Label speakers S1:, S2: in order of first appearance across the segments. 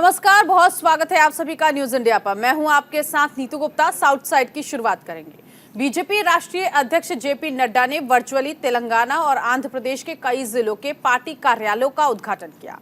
S1: नमस्कार, बहुत स्वागत है आप सभी का न्यूज इंडिया पर। मैं हूं आपके साथ नीतू गुप्ता। साउथ साइड की शुरुआत करेंगे। बीजेपी राष्ट्रीय अध्यक्ष जेपी नड्डा ने वर्चुअली तेलंगाना और आंध्र प्रदेश के कई जिलों के पार्टी कार्यालयों का उद्घाटन किया।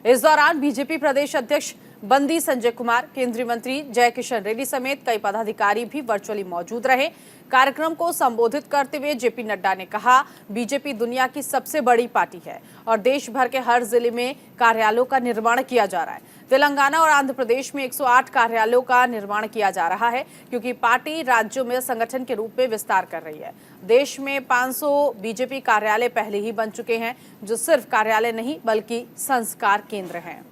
S1: इस दौरान बीजेपी प्रदेश अध्यक्ष बंदी संजय कुमार, केंद्रीय मंत्री जय किशन रेड्डी समेत कई पदाधिकारी भी वर्चुअली मौजूद रहे। कार्यक्रम को संबोधित करते हुए जेपी नड्डा ने कहा, बीजेपी दुनिया की सबसे बड़ी पार्टी है और देश भर के हर जिले में कार्यालयों का निर्माण किया जा रहा है। तेलंगाना और आंध्र प्रदेश में 108 कार्यालयों का निर्माण किया जा रहा है, क्योंकि पार्टी राज्यों में संगठन के रूप में विस्तार कर रही है। देश में 500 बीजेपी कार्यालय पहले ही बन चुके हैं, जो सिर्फ कार्यालय नहीं बल्कि संस्कार केंद्र हैं।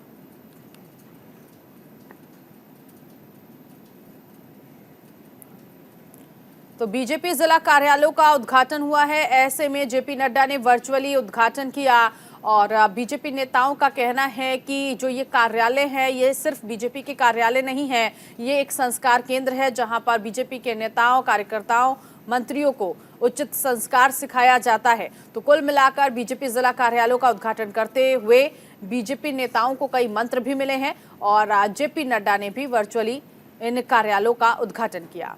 S1: तो बीजेपी जिला कार्यालयों का उद्घाटन हुआ है। ऐसे में जेपी नड्डा ने वर्चुअली उद्घाटन किया और बीजेपी नेताओं का कहना है कि जो ये कार्यालय है, ये सिर्फ बीजेपी के कार्यालय नहीं है, ये एक संस्कार केंद्र है जहां पर बीजेपी के नेताओं, कार्यकर्ताओं, मंत्रियों को उचित संस्कार सिखाया जाता है। तो कुल मिलाकर बीजेपी जिला कार्यालयों का उद्घाटन करते हुए बीजेपी नेताओं को कई मंत्र भी मिले हैं और जेपी नड्डा ने भी वर्चुअली इन कार्यालयों का उद्घाटन किया।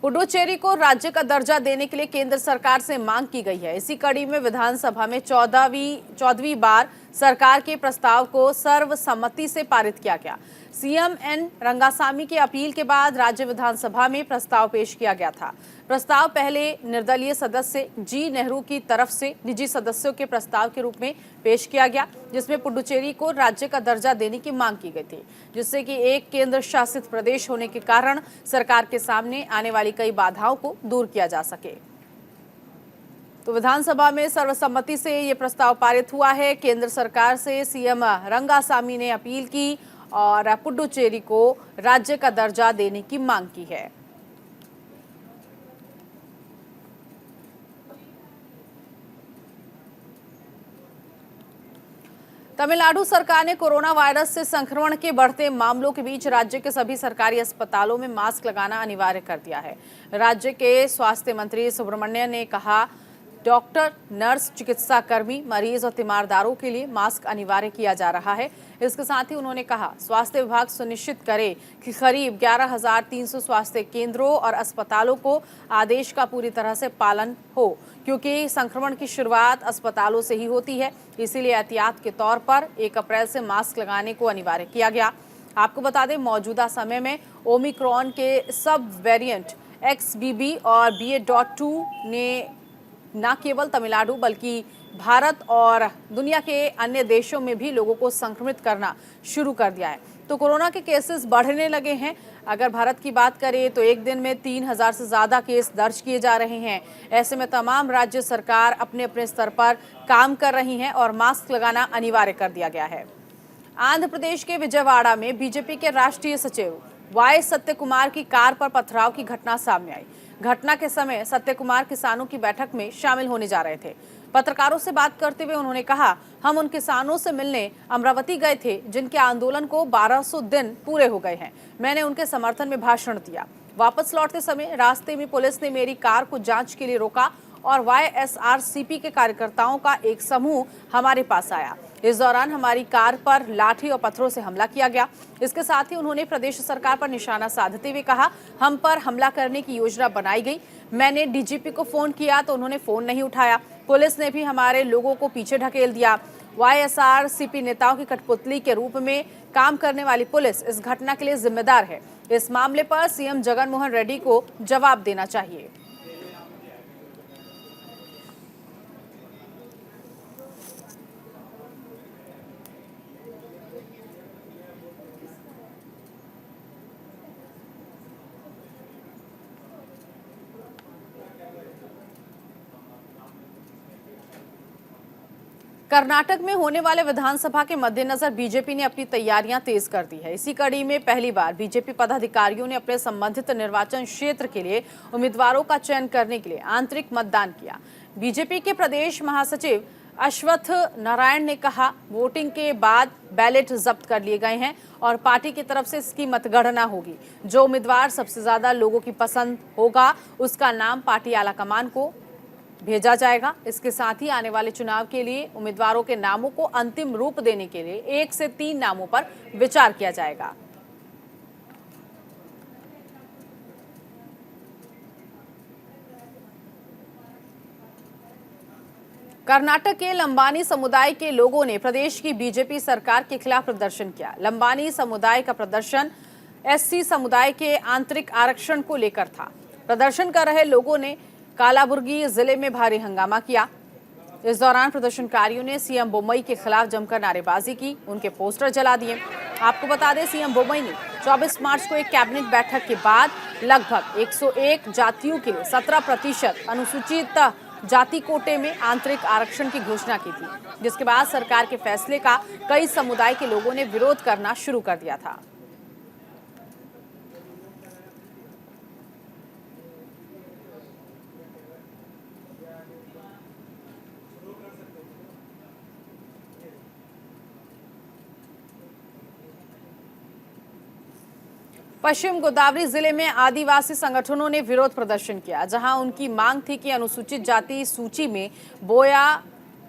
S1: पुडुचेरी को राज्य का दर्जा देने के लिए केंद्र सरकार से मांग की गई है। इसी कड़ी में विधानसभा में 14वीं बार सरकार के प्रस्ताव को सर्वसम्मति से पारित किया गया। सीएम एन रंगासामी की अपील के बाद राज्य विधानसभा में प्रस्ताव पेश किया गया था। प्रस्ताव पहले निर्दलीय सदस्य जी नेहरू की तरफ से निजी सदस्यों के प्रस्ताव के रूप में पेश किया गया, जिसमें पुडुचेरी को राज्य का दर्जा देने की मांग की गई थी, जिससे कि एक केंद्र शासित प्रदेश होने के कारण सरकार के सामने आने वाली कई बाधाओं को दूर किया जा सके। तो विधानसभा में सर्वसम्मति से ये प्रस्ताव पारित हुआ है। केंद्र सरकार से सीएम रंगासामी ने अपील की और पुडुचेरी को राज्य का दर्जा देने की मांग की है। तमिलनाडु सरकार ने कोरोना वायरस से संक्रमण के बढ़ते मामलों के बीच राज्य के सभी सरकारी अस्पतालों में मास्क लगाना अनिवार्य कर दिया है। राज्य के स्वास्थ्य मंत्री सुब्रमण्यम ने कहा, डॉक्टर, नर्स, चिकित्सा कर्मी, मरीज और तीमारदारों के लिए मास्क अनिवार्य किया जा रहा है। इसके साथ ही उन्होंने कहा, स्वास्थ्य विभाग सुनिश्चित करे कि करीब 11,300 स्वास्थ्य केंद्रों और अस्पतालों को आदेश का पूरी तरह से पालन हो, क्योंकि संक्रमण की शुरुआत अस्पतालों से ही होती है। इसीलिए एहतियात के तौर पर 1 अप्रैल से मास्क लगाने को अनिवार्य किया गया। आपको बता दें, मौजूदा समय में ओमिक्रॉन के सब वेरिएंट XBB और BA.2 ने न केवल तमिलनाडु बल्कि भारत और दुनिया के अन्य देशों में भी लोगों को संक्रमित करना शुरू कर दिया है। तो कोरोना के केसेस बढ़ने लगे हैं। अगर भारत की बात करें तो एक दिन में 3,000 से ज़्यादा केस दर्ज किए जा रहे हैं। ऐसे में तमाम राज्य सरकार अपने अपने स्तर पर काम कर रही हैं और मास्क लगाना अनिवार्य कर दिया गया है। आंध्र प्रदेश के विजयवाड़ा में बीजेपी के राष्ट्रीय सचिव वाई सत्य कुमार की कार पर पथराव की घटना सामने आई। घटना के समय सत्य कुमार किसानों की बैठक में शामिल होने जा रहे थे। पत्रकारों से बात करते हुए उन्होंने कहा, हम उन किसानों से मिलने अमरावती गए थे जिनके आंदोलन को 1200 दिन पूरे हो गए हैं। मैंने उनके समर्थन में भाषण दिया। वापस लौटते समय रास्ते में पुलिस ने मेरी कार को जांच के लिए रोका और YSRCP के कार्यकर्ताओं का एक समूह हमारे पास आया। इस दौरान हमारी कार पर लाठी और पत्थरों से हमला किया गया। इसके साथ ही उन्होंने प्रदेश सरकार पर निशाना साधते हुए कहा, हम पर हमला करने की योजना बनाई गई। मैंने डीजीपी को फोन किया तो उन्होंने फोन नहीं उठाया। पुलिस ने भी हमारे लोगों को पीछे ढकेल दिया। YSRCP नेताओं की कठपुतली के रूप में काम करने वाली पुलिस इस घटना के लिए जिम्मेदार है। इस मामले पर सीएम जगनमोहन रेड्डी को जवाब देना चाहिए। कर्नाटक में होने वाले विधानसभा के मद्देनजर बीजेपी ने अपनी तैयारियां तेज कर दी है। इसी कड़ी में पहली बार बीजेपी पदाधिकारियों ने अपने संबंधित निर्वाचन क्षेत्र के लिए उम्मीदवारों का चयन करने के लिए आंतरिक मतदान किया। बीजेपी के प्रदेश महासचिव अश्वत्थ नारायण ने कहा, वोटिंग के बाद बैलेट जब्त कर लिए गए हैं और पार्टी की तरफ से इसकी मतगणना होगी। जो उम्मीदवार सबसे ज्यादा लोगों की पसंद होगा उसका नाम पार्टी आलाकमान को भेजा जाएगा। इसके साथ ही आने वाले चुनाव के लिए उम्मीदवारों के नामों को अंतिम रूप देने के लिए 1 से 3 नामों पर विचार किया जाएगा। कर्नाटक के लंबानी समुदाय के लोगों ने प्रदेश की बीजेपी सरकार के खिलाफ प्रदर्शन किया। लंबानी समुदाय का प्रदर्शन एससी समुदाय के आंतरिक आरक्षण को लेकर था। प्रदर्शन कर रहे लोगों ने कालाबुर्गी जिले में भारी हंगामा किया। इस दौरान प्रदर्शनकारियों ने सीएम बोम्मई के खिलाफ जमकर नारेबाजी की, उनके पोस्टर जला दिए। आपको बता दें, सीएम बोम्मई ने 24 मार्च को एक कैबिनेट बैठक के बाद लगभग 101 जातियों के लिए 17% अनुसूचित जाति कोटे में आंतरिक आरक्षण की घोषणा की थी, जिसके बाद सरकार के फैसले का कई समुदाय के लोगों ने विरोध करना शुरू कर दिया था। पश्चिम गोदावरी जिले में आदिवासी संगठनों ने विरोध प्रदर्शन किया, जहां उनकी मांग थी कि अनुसूचित जाति सूची में बोया,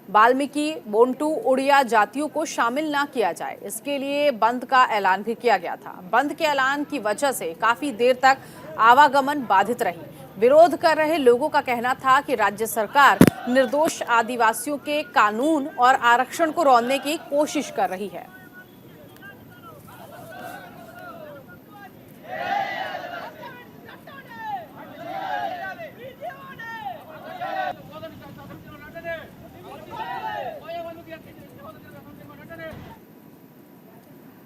S1: वाल्मीकि, बोंटू, उड़िया जातियों को शामिल न किया जाए। इसके लिए बंद का ऐलान भी किया गया था। बंद के ऐलान की वजह से काफी देर तक आवागमन बाधित रही। विरोध कर रहे लोगों का कहना था कि राज्य सरकार निर्दोष आदिवासियों के कानून और आरक्षण को रौंदने की कोशिश कर रही है।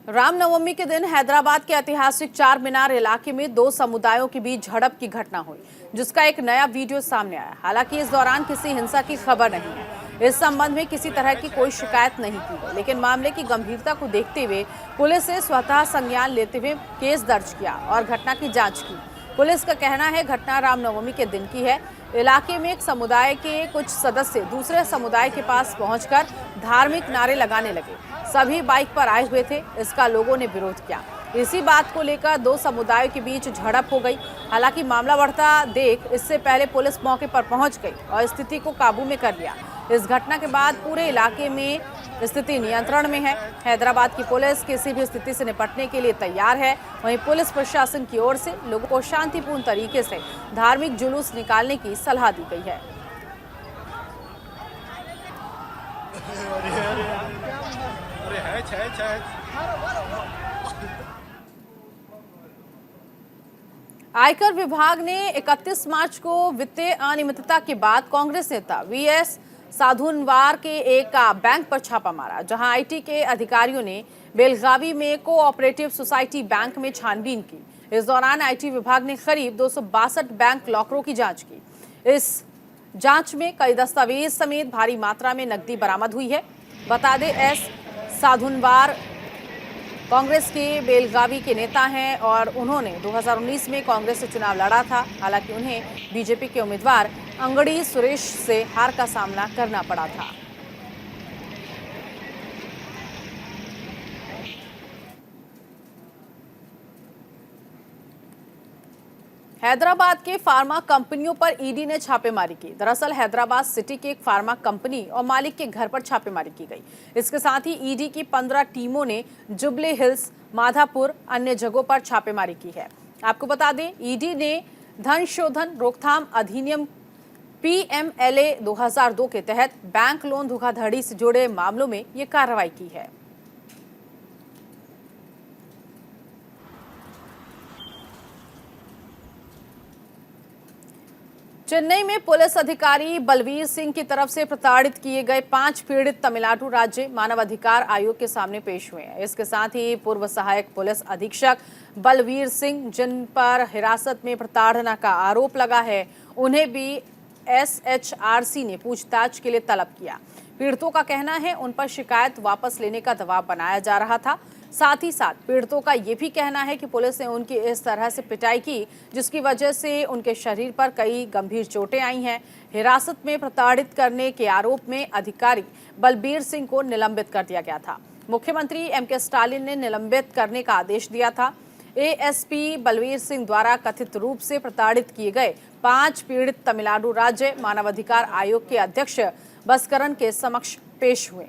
S1: रामनवमी के दिन हैदराबाद के ऐतिहासिक चार मीनार इलाके में दो समुदायों के बीच झड़प की घटना हुई, जिसका एक नया वीडियो सामने आया। हालांकि इस दौरान किसी हिंसा की खबर नहीं है। इस संबंध में किसी तरह की कोई शिकायत नहीं की है, लेकिन मामले की गंभीरता को देखते हुए पुलिस ने स्वतः संज्ञान लेते हुए केस दर्ज किया और घटना की जांच की। पुलिस का कहना है घटना रामनवमी के दिन की है। इलाके में एक समुदाय के कुछ सदस्य दूसरे समुदाय के पास पहुंचकर धार्मिक नारे लगाने लगे। सभी बाइक पर आए हुए थे। इसका लोगों ने विरोध किया। इसी बात को लेकर दो समुदायों के बीच झड़प हो गई। हालांकि मामला बढ़ता देख इससे पहले पुलिस मौके पर पहुंच गई और स्थिति को काबू में कर लिया। इस घटना के बाद पूरे इलाके में स्थिति नियंत्रण में है। हैदराबाद की पुलिस किसी भी स्थिति से निपटने के लिए तैयार है। वहीं पुलिस प्रशासन की ओर से लोगों को शांतिपूर्ण तरीके से धार्मिक जुलूस निकालने की सलाह दी गई है। आयकर विभाग ने 31 मार्च को वित्तीय अनियमितता के बाद कांग्रेस नेता वीएस साधुनवार के एक बैंक पर छापा मारा, जहां आईटी के अधिकारियों ने बेलगावी में कोऑपरेटिव सोसाइटी बैंक में छानबीन की। इस दौरान आईटी विभाग ने करीब 262 बैंक लॉकरों की जांच की। इस जांच में कई दस्तावेज समेत भारी मात्रा में नकदी बरामद हुई है। बता दें, एस साधुनवार कांग्रेस के बेलगावी के नेता हैं और उन्होंने 2019 में कांग्रेस से चुनाव लड़ा था। हालांकि उन्हें बीजेपी के उम्मीदवार अंगड़ी सुरेश से हार का सामना करना पड़ा था। हैदराबाद के फार्मा कंपनियों पर ईडी ने छापेमारी की। दरअसल हैदराबाद सिटी की एक फार्मा कंपनी और मालिक के घर पर छापेमारी की गई। इसके साथ ही ईडी की 15 टीमों ने जुबली हिल्स, माधापुर, अन्य जगहों पर छापेमारी की है। आपको बता दें, ईडी ने धन शोधन रोकथाम अधिनियम पीएमएलए 2002 के तहत बैंक लोन धोखाधड़ी से जुड़े मामलों में ये कार्रवाई की है। चेन्नई में पुलिस अधिकारी बलवीर सिंह की तरफ से प्रताड़ित किए गए 5 पीड़ित तमिलनाडु राज्य मानव अधिकार आयोग के सामने पेश हुए हैं। इसके साथ ही पूर्व सहायक पुलिस अधीक्षक बलवीर सिंह, जिन पर हिरासत में प्रताड़ना का आरोप लगा है, उन्हें भी एसएचआरसी ने पूछताछ के लिए तलब किया। पीड़ितों का कहना है उन पर शिकायत वापस लेने का दबाव बनाया जा रहा था। साथ ही साथ पीड़ितों का ये भी कहना है कि पुलिस ने उनकी इस तरह से पिटाई की, जिसकी वजह से उनके शरीर पर कई गंभीर चोटें आई हैं। हिरासत में प्रताड़ित करने के आरोप में अधिकारी बलबीर सिंह को निलंबित कर दिया गया था। मुख्यमंत्री एमके स्टालिन ने निलंबित करने का आदेश दिया था। एएसपी बलवीर सिंह द्वारा कथित रूप से प्रताड़ित किए गए 5 पीड़ित तमिलनाडु राज्य मानवाधिकार आयोग के अध्यक्ष भास्करन के समक्ष पेश हुए।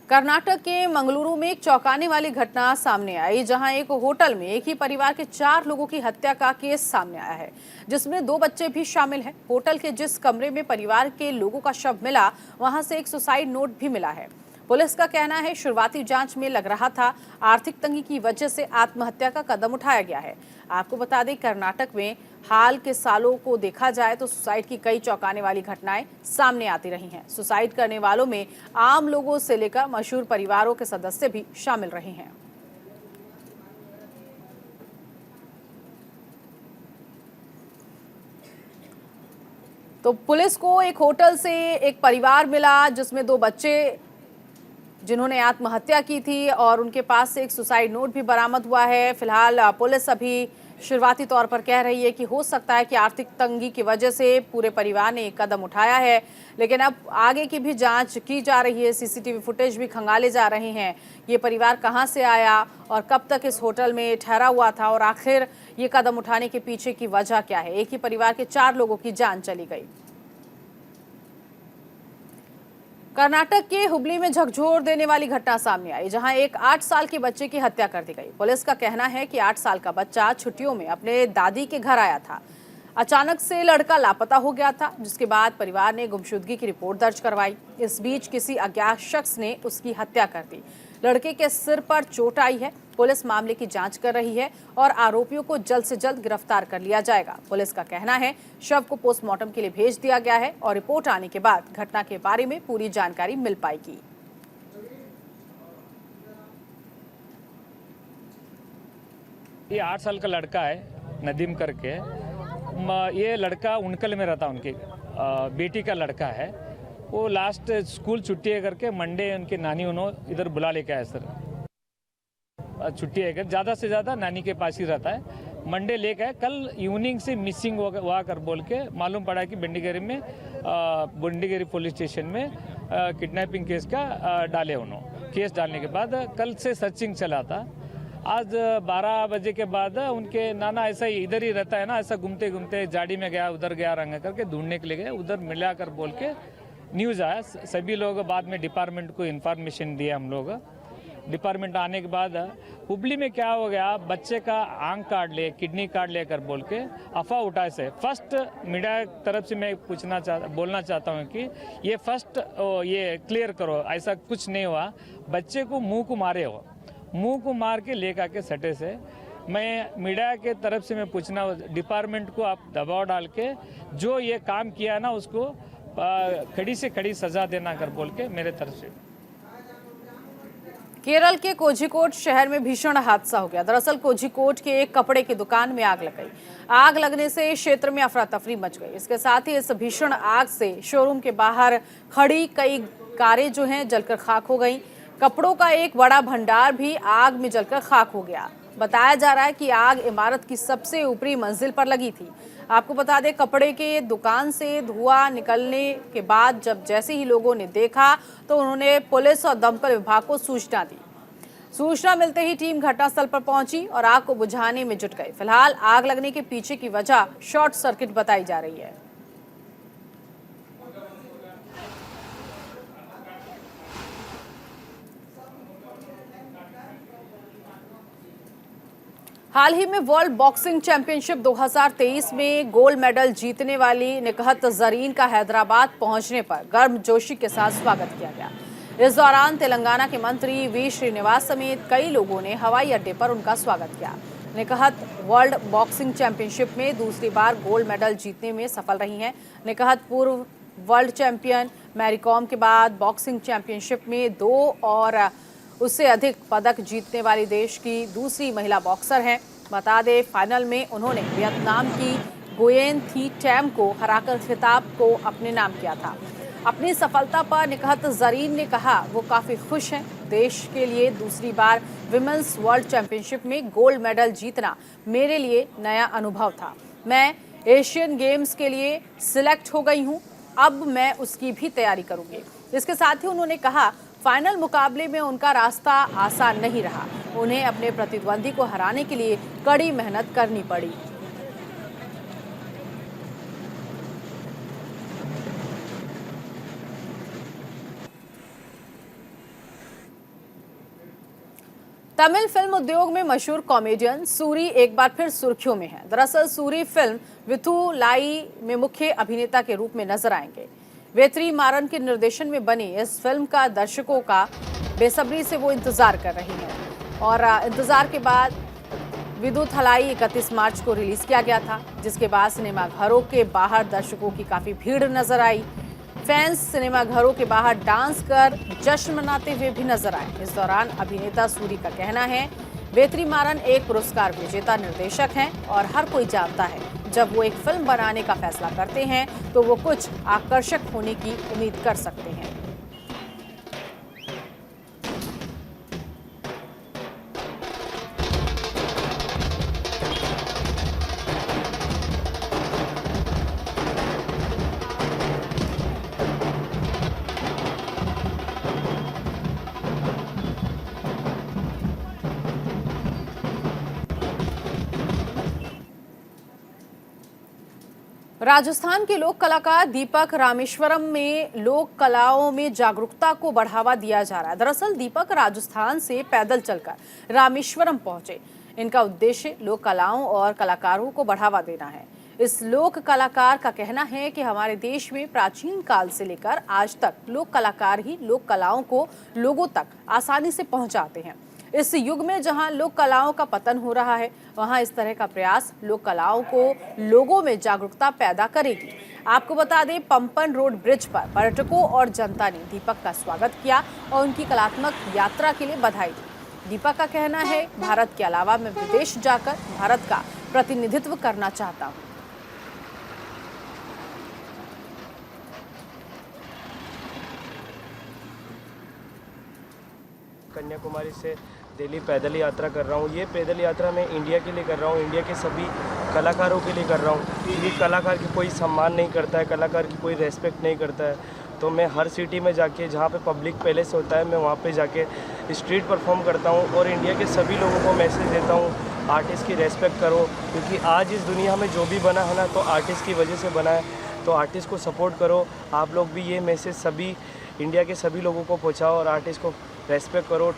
S1: कर्नाटक के मंगलुरु में एक चौंकाने वाली घटना सामने आई, जहां एक होटल में एक ही परिवार के 4 लोगों की हत्या का केस सामने आया है, जिसमें 2 बच्चे भी शामिल हैं। होटल के जिस कमरे में परिवार के लोगों का शव मिला, वहां से एक सुसाइड नोट भी मिला है। पुलिस का कहना है शुरुआती जांच में लग रहा था आर्थिक तंगी की वजह से आत्महत्या का कदम उठाया गया है। आपको बता दें, कर्नाटक में हाल के सालों को देखा जाए तो सुसाइड की कई चौंकाने वाली घटनाएं सामने आती रही हैं। सुसाइड करने वालों में आम लोगों से लेकर मशहूर परिवारों के सदस्य भी शामिल रहे हैं। तो पुलिस को एक होटल से एक परिवार मिला जिसमें 2 बच्चे जिन्होंने आत्महत्या की थी और उनके पास से एक सुसाइड नोट भी बरामद हुआ है। फिलहाल पुलिस अभी शुरुआती तौर पर कह रही है कि हो सकता है कि आर्थिक तंगी की वजह से पूरे परिवार ने एक कदम उठाया है, लेकिन अब आगे की भी जांच की जा रही है। सीसीटीवी फुटेज भी खंगाले जा रहे हैं। ये परिवार कहां से आया और कब तक इस होटल में ठहरा हुआ था और आखिर ये कदम उठाने के पीछे की वजह क्या है। एक ही परिवार के 4 लोगों की जान चली गई। कर्नाटक के हुबली में झकझोर देने वाली घटना सामने आई, जहां एक 8 साल के बच्चे की हत्या कर दी गई। पुलिस का कहना है कि 8 साल का बच्चा छुट्टियों में अपने दादी के घर आया था। अचानक से लड़का लापता हो गया था, जिसके बाद परिवार ने गुमशुदगी की रिपोर्ट दर्ज करवाई। इस बीच किसी अज्ञात शख्स ने उसकी हत्या कर दी। लड़के के सिर पर चोट आई है। पुलिस मामले की जांच कर रही है और आरोपियों को जल्द से जल्द गिरफ्तार कर लिया जाएगा। पुलिस का कहना है शव को पोस्टमार्टम के लिए भेज दिया गया है और रिपोर्ट आने के बाद घटना के बारे में पूरी जानकारी मिल पाएगी।
S2: ये 8 साल का लड़का है, नदीम करके। ये लड़का उनकल में रहता, उनकी बेटी का लड़का है। वो लास्ट स्कूल छुट्टी करके मंडे उनके नानी उन्होंने इधर बुला लेके आया सर। छुट्टी है, ज़्यादा से ज़्यादा नानी के पास ही रहता है। मंडे लेके आए। कल इवनिंग से मिसिंग हुआ कर बोल के मालूम पड़ा कि बंडीगेरी पुलिस स्टेशन में किडनैपिंग केस का डाले उन्होंने। केस डालने के बाद कल से सर्चिंग चला था। आज 12 बजे के बाद उनके नाना ऐसा ही इधर ही रहता है ना, ऐसा घूमते घूमते झाड़ी में गया, उधर गया, रंग करके ढूंढने के लिए गए। उधर मिला कर बोल के न्यूज़ आया। सभी लोग बाद में डिपार्टमेंट को इन्फॉर्मेशन दिया। हम लोग डिपार्टमेंट आने के बाद हुबली में क्या हो गया, बच्चे का आंख काट ले, किडनी काट ले कर बोल के अफवाह उठाए से फर्स्ट मीडिया तरफ से मैं बोलना चाहता हूँ कि ये फर्स्ट ये क्लियर करो, ऐसा कुछ नहीं हुआ। बच्चे को मुंह को मारे हो, मुंह को मार के लेकर के सटे से। मैं मीडिया के तरफ से मैं पूछना, डिपार्टमेंट को आप दबाव डाल के जो ये काम किया ना उसको खड़ी से खड़ी सजा देना कर बोल के मेरे तरफ से।
S1: केरल के कोझिकोड शहर में भीषण हादसा हो गया। दरअसल कोझिकोड के एक कपड़े की दुकान में आग लग गई। आग लगने से क्षेत्र में अफरा तफरी मच गई। इसके साथ ही इस भीषण आग से शोरूम के बाहर खड़ी कई कारें जो हैं जलकर खाक हो गई। कपड़ों का एक बड़ा भंडार भी आग में जलकर खाक हो गया। बताया जा रहा है कि आग इमारत की सबसे ऊपरी मंजिल पर लगी थी। आपको बता दें, कपड़े के दुकान से धुआं निकलने के बाद जैसे ही लोगों ने देखा तो उन्होंने पुलिस और दमकल विभाग को सूचना दी। सूचना मिलते ही टीम घटनास्थल पर पहुंची और आग को बुझाने में जुट गई। फिलहाल आग लगने के पीछे की वजह शॉर्ट सर्किट बताई जा रही है। हाल ही में वर्ल्ड बॉक्सिंग चैंपियनशिप 2023 में गोल्ड मेडल जीतने वाली निकहत जरीन का हैदराबाद पहुंचने पर गर्मजोशी के साथ स्वागत किया गया। इस दौरान तेलंगाना के मंत्री वी श्रीनिवास समेत कई लोगों ने हवाई अड्डे पर उनका स्वागत किया। निकहत वर्ल्ड बॉक्सिंग चैंपियनशिप में दूसरी बार गोल्ड मेडल जीतने में सफल रही हैं। निकहत पूर्व वर्ल्ड चैंपियन मैरी कॉम के बाद बॉक्सिंग चैंपियनशिप में 2 और उससे अधिक पदक जीतने वाली देश की दूसरी महिला बॉक्सर हैं। बता दें, फाइनल में उन्होंने वियतनाम की गुयेन थी टैम को हराकर खिताब को अपने नाम किया था। अपनी सफलता पर निकहत जरीन ने कहा वो काफ़ी खुश हैं। देश के लिए दूसरी बार विमेंस वर्ल्ड चैंपियनशिप में गोल्ड मेडल जीतना मेरे लिए नया अनुभव था। मैं एशियन गेम्स के लिए सिलेक्ट हो गई हूँ, अब मैं उसकी भी तैयारी करूँगी। इसके साथ ही उन्होंने कहा, फाइनल मुकाबले में उनका रास्ता आसान नहीं रहा। उन्हें अपने प्रतिद्वंदी को हराने के लिए कड़ी मेहनत करनी पड़ी। तमिल फिल्म उद्योग में मशहूर कॉमेडियन सूरी एक बार फिर सुर्खियों में है। दरअसल सूरी फिल्म विथुलाई में मुख्य अभिनेता के रूप में नजर आएंगे। वेत्री मारन के निर्देशन में बनी इस फिल्म का दर्शकों का बेसब्री से वो इंतजार कर रही हैं और इंतजार के बाद विथुलाई 31 मार्च को रिलीज किया गया था, जिसके बाद सिनेमाघरों के बाहर दर्शकों की काफी भीड़ नजर आई। फैंस सिनेमाघरों के बाहर डांस कर जश्न मनाते हुए भी नजर आए। इस दौरान अभिनेता सूरी का कहना है, वेत्री मारन एक पुरस्कार विजेता निर्देशक हैं और हर कोई जानता है जब वो एक फिल्म बनाने का फैसला करते हैं तो वो कुछ आकर्षक होने की उम्मीद कर सकते हैं। राजस्थान के लोक कलाकार दीपक रामेश्वरम में लोक कलाओं में जागरूकता को बढ़ावा दिया जा रहा है। दरअसल दीपक राजस्थान से पैदल चलकर रामेश्वरम पहुंचे। इनका उद्देश्य लोक कलाओं और कलाकारों को बढ़ावा देना है। इस लोक कलाकार का कहना है कि हमारे देश में प्राचीन काल से लेकर आज तक लोक कलाकार ही लोक कलाओं को लोगों तक आसानी से पहुंचाते हैं। इस युग में जहां लोक कलाओं का पतन हो रहा है, वहां इस तरह का प्रयास लोक कलाओं को लोगों में जागरूकता पैदा करेगी। आपको बता दें, पंपन रोड ब्रिज पर पर्यटकों और जनता ने दीपक का स्वागत किया और उनकी कलात्मक यात्रा के लिए बधाई दी। दीपक का कहना है, भारत के अलावा मैं विदेश जाकर भारत का प्रतिनिधित्व करना चाहता हूँ।
S3: कन्याकुमारी से दिल्ली पैदल यात्रा कर रहा हूँ। ये पैदल यात्रा मैं इंडिया के लिए कर रहा हूँ, इंडिया के सभी कलाकारों के लिए कर रहा हूँ। ये कलाकार की कोई सम्मान नहीं करता है, कलाकार की कोई रेस्पेक्ट नहीं करता है। तो मैं हर सिटी में जाके, जहाँ पे पब्लिक पैलेस होता है, मैं वहाँ पे जाके स्ट्रीट परफॉर्म करता हूँ और इंडिया के सभी लोगों को मैसेज देता हूँ, आर्टिस्ट की रेस्पेक्ट करो, क्योंकि आज इस दुनिया में जो भी बना है ना, तो आर्टिस्ट की वजह से बना है। तो आर्टिस्ट को सपोर्ट करो। आप लोग भी ये मैसेज सभी इंडिया के सभी लोगों को पहुँचाओ और आर्टिस्ट को रेस्पेक्ट करो।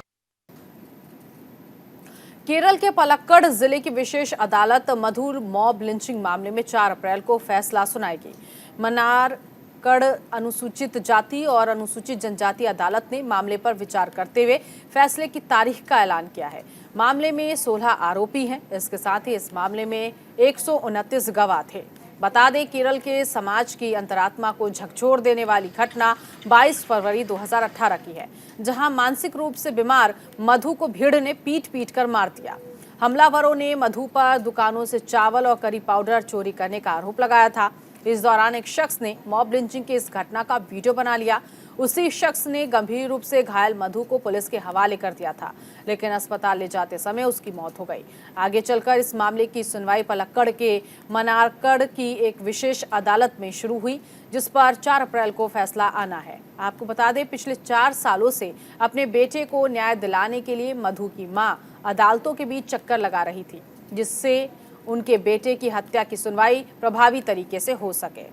S1: केरल के पलक्कड़ जिले की विशेष अदालत मधुर मॉब लिंचिंग मामले में 4 अप्रैल को फैसला सुनाएगी। मनारकड़ अनुसूचित जाति और अनुसूचित जनजाति अदालत ने मामले पर विचार करते हुए फैसले की तारीख का ऐलान किया है। मामले में 16 आरोपी हैं। इसके साथ ही इस मामले में 129 गवाह थे। बता दें, केरल के समाज की अंतरात्मा को झकझोर देने वाली घटना 22 फरवरी 2018 की है, जहां मानसिक रूप से बीमार मधु को भीड़ ने पीट कर मार दिया। हमलावरों ने मधु पर दुकानों से चावल और करी पाउडर चोरी करने का आरोप लगाया था। इस दौरान एक शख्स ने मॉब लिंचिंग की इस घटना का वीडियो बना लिया। उसी शख्स ने गंभीर रूप से घायल मधु को पुलिस के हवाले कर दिया था, लेकिन अस्पताल ले जाते समय उसकी मौत हो गई। आगे चलकर इस मामले की सुनवाई पलक्कड़ के मनारकड़ की एक विशेष अदालत में शुरू हुई, जिस पर 4 अप्रैल को फैसला आना है। आपको बता दें, पिछले 4 सालों से अपने बेटे को न्याय दिलाने के लिए मधु की मां अदालतों के बीच चक्कर लगा रही थी, जिससे उनके बेटे की हत्या की सुनवाई प्रभावी तरीके से हो सके।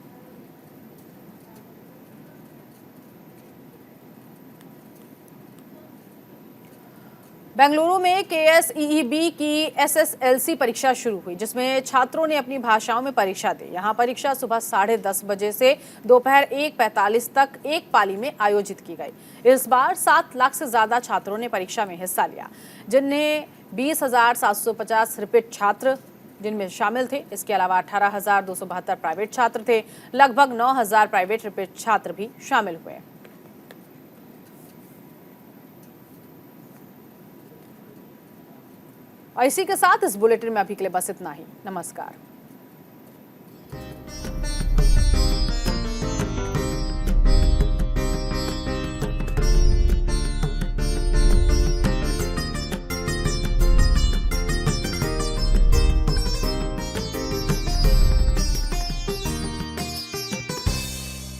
S1: बेंगलुरु में KSEEB की SSLC परीक्षा शुरू हुई, जिसमें छात्रों ने अपनी भाषाओं में परीक्षा दी। यहां परीक्षा सुबह 10:30 बजे से दोपहर 1:45 तक एक पाली में आयोजित की गई। इस बार 7 लाख से ज्यादा छात्रों ने परीक्षा में हिस्सा लिया, जिनमें 20,750 रिपीट छात्र जिनमें शामिल थे। इसके अलावा 18,272 प्राइवेट छात्र थे। लगभग 9,000 प्राइवेट रिपीट छात्र भी शामिल हुए। और इसी के साथ इस बुलेटिन में अभी के लिए बस इतना ही। नमस्कार।